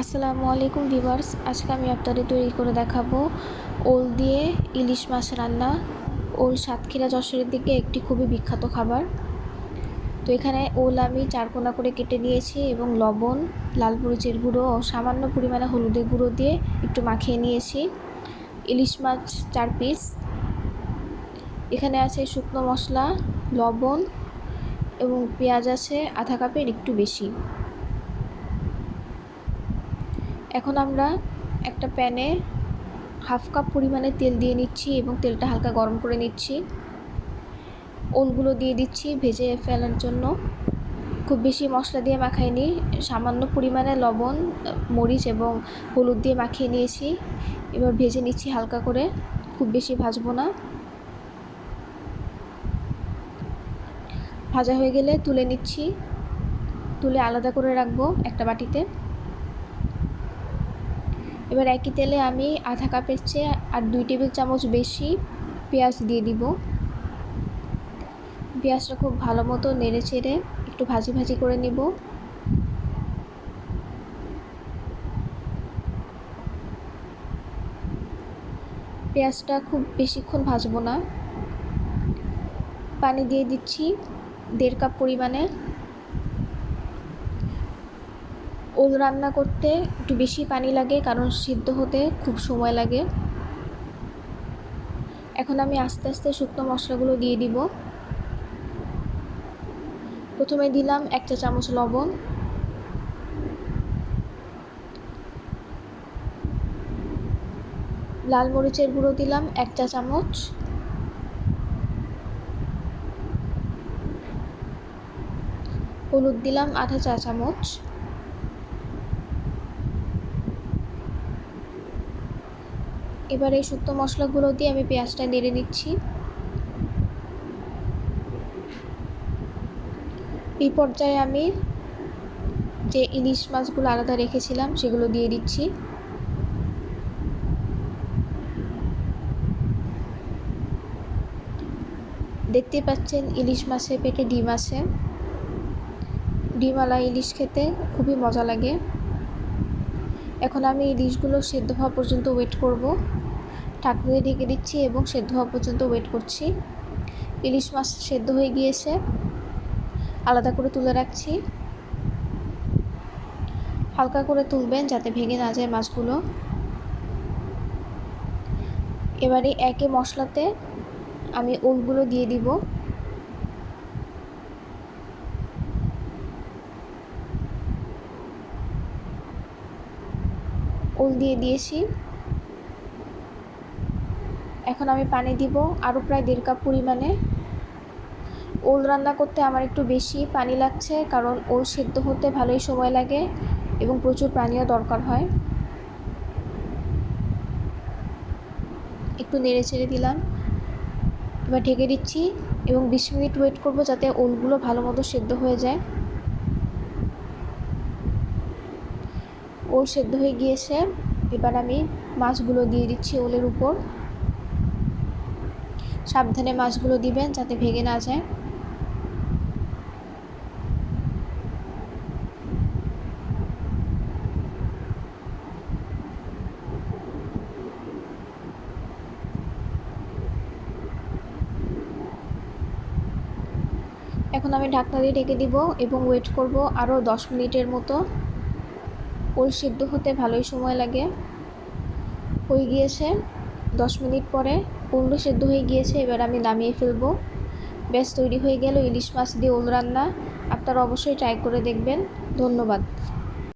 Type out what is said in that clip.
আসসালামু আলাইকুম ভিউয়ার্স, আজকে আমি আপনাদের তৈরি করে দেখাবো ওল দিয়ে ইলিশ মাছ রান্না। ওল সাতক্ষীরা যশোরের দিকে একটি খুবই বিখ্যাত খাবার। তো এখানে ওল আমি চারকোনা করে কেটে নিয়েছি এবং লবণ, লাল মরিচের গুঁড়ো ও সামান্য পরিমাণে হলুদের গুঁড়ো দিয়ে একটু মাখিয়ে নিয়েছি। ইলিশ মাছ 4 পিস। এখানে আছে শুকনো মশলা, লবণ এবং পেঁয়াজ আছে আধা কাপের একটু বেশি। এখন আমরা একটা প্যানে হাফ কাপ পরিমাণে তেল দিয়ে নিচ্ছি এবং তেলটা হালকা গরম করে নিচ্ছি। ওলগুলো দিয়ে দিচ্ছি ভেজে ফেলার জন্য। খুব বেশি মশলা দিয়ে মাখাইনি, সামান্য পরিমাণে লবণ, মরিচ এবং হলুদ দিয়ে মাখিয়ে নিয়েছি। এবার ভেজে নিচ্ছি হালকা করে, খুব বেশি ভাজবো না। ভাজা হয়ে গেলে তুলে নিচ্ছি, তুলে আলাদা করে রাখবো একটা বাটিতে। এবার একই তেলে আমি আধা কাপের চেয়ে আর 2 টেবিল চামচ বেশি পেঁয়াজ দিয়ে দিব। পেঁয়াজটা খুব ভালো মতো নেড়ে চেড়ে একটু ভাজি ভাজি করে নিব। পেঁয়াজটা খুব বেশিক্ষণ ভাজবো না। পানি দিয়ে দিচ্ছি 1.5 কাপ পরিমাণে। ওল রান্না করতে একটু বেশি পানি লাগে, কারণ সিদ্ধ হতে খুব সময় লাগে। এখন আমি আস্তে আস্তে শুকনো মশলাগুলো দিয়ে দিব। প্রথমে দিলাম 1 চা চামচ লবণ, লাল মরিচের গুঁড়ো দিলাম 1 চা চামচ, হলুদ দিলাম আধা চা চামচ, এবার এই শুকনো মশলাগুলো দিয়ে আমি পেঁয়াজটা নেড়ে নিচ্ছি। এই পর্যায়ে আমি যে ইলিশ মাছগুলো আলাদা রেখেছিলাম সেগুলো দিয়ে দিচ্ছি। দেখতে পাচ্ছেন ইলিশ মাছের পেটে ডিম আছে। ডিমওয়ালা ইলিশ খেতে খুবই মজা লাগে। এখন আমি ইলিশগুলো সেদ্ধ হওয়া পর্যন্ত ওয়েট করব। ঢাকনা দিয়ে ঢেকে দিচ্ছি এবং সেদ্ধ হওয়া পর্যন্ত ওয়েট করছি। ইলিশ মাছ সেদ্ধ হয়ে গিয়েছে, আলাদা করে তুলে রাখছি। হালকা করে তুলবেন যাতে ভেঙে না যায় মাছগুলো। এবারে একে মশলাতে আমি ওলগুলো দিয়ে দিব। ওল দিয়ে দিয়েছি। এখন আমি পানি দিব আরও প্রায় 1.5 কাপ পরিমাণে। ওল রান্না করতে আমার একটু বেশি পানি লাগছে, কারণ ওল সেদ্ধ হতে ভালোই সময় লাগে এবং প্রচুর পানিও দরকার হয়। একটু নেড়ে চেড়ে দিলাম। এবার ঢেকে দিচ্ছি এবং 20 মিনিট ওয়েট করব যাতে ওলগুলো ভালো মতো সেদ্ধ হয়ে যায়। ওল সেদ্ধ হয়ে গিয়েছে। এবার আমি মাছগুলো দিয়ে দিচ্ছি ওলের উপর। সাবধানে মাছগুলো দিবেন যাতে ভেঙে না যায়। এখন আমি ঢাকনা দিয়ে ঢেকে দিব এবং ওয়েট করব আরও 10 মিনিটের মতো। ওল সিদ্ধ হতে ভালোই সময় লাগে। হয়ে গিয়েছে 10 মিনিট পরে ওলও সেদ্ধ হয়ে গিয়েছে। এবার আমি নামিয়ে ফেলবো। ব্যাস তৈরি হয়ে গেল ইলিশ মাছ দিয়ে ওল রান্না। আপনারা অবশ্যই ট্রাই করে দেখবেন। ধন্যবাদ।